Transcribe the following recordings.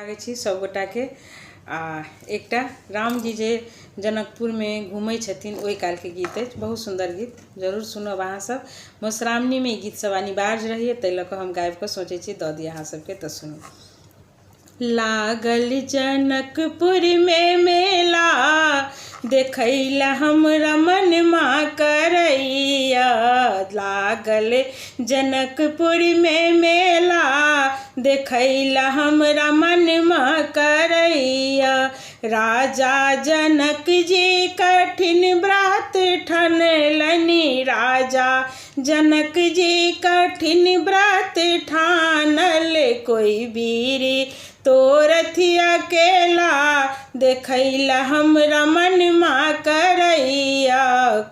आगे छी सब गोटा के एकटा राम जी जे जनकपुर में घूमै छथिन ओहि काल के गीत है, बहुत सुंदर गीत, जरूर सुनब अहाँ सब। मधुश्रावणी में गीत सब अनिवार्य रहिए, तै लऽ कऽ हम गाबि कऽ सोचै छी दऽ दी अहाँ सबके, तऽ सुनू। लागल जनकपुर में मेला, देखैला हमरा मनमा करैया। लागल जनकपुर में मेला, देखैला हमरा मनमा करैया। राजा जनक जी कठिन व्रत ठानलनि, राजा जनक जी कठिन व्रत ठानल। कोई बीरी तोरथि अकेला, देखैला हमरा मनमा करैया।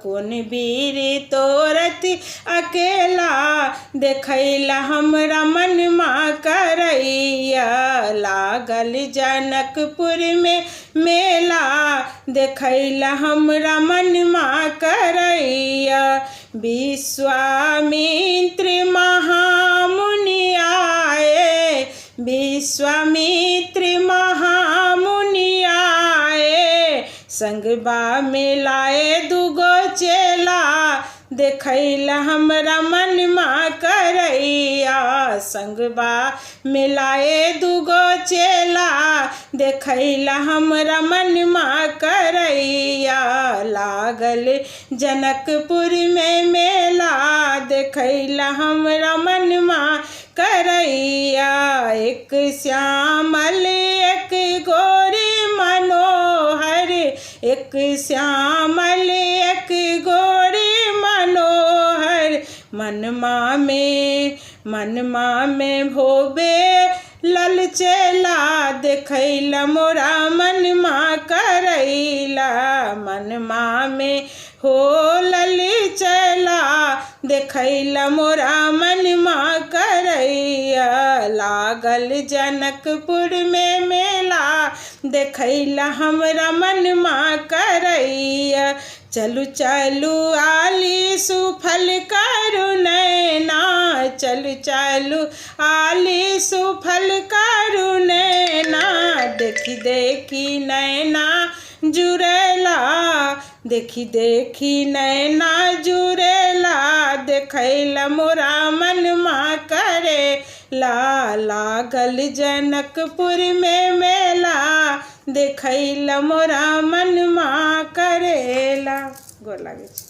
कोन बीरी तोरथि अकेला, देखैला हमरा मनमा करैया। लागल जनकपुर में मेला, देखैला हमरा मनमा करैया। विश्वामित्र महामुनि आए, विश्वामित्र महामुनि आए। संगबा में लाए दुगो चेला, देखैला हमरा मनमा करैया। संगबा में लाए दुगो चेला, देखैला हमरा मनमा करैया। लागल जनकपुर में मेला, देखैला हमरा मनमा करैया। एक श्यामल एक गोरी मनोहर, एक श्यामल एक गोरी मनोहर। मनमा में भोबे ललचेला, देखैला मोरा मनमा करैला। मनमा में हो ललचेला, देखैला मोरा मनमा करैया। लागल जनकपुर में मेला, देखैला हमरा मनमा करैया। चलू चलू आली सुफल करू नैना, चलू चलू आली सुफल करू नैना। देखी देखी नैना जुरेला, देखी देखी नैना जुरेला। देखैला मोरा मनमा करेला। लागल जनकपुर में मेला, देखैला मोरा मनमा करेला। गोर लागै छै।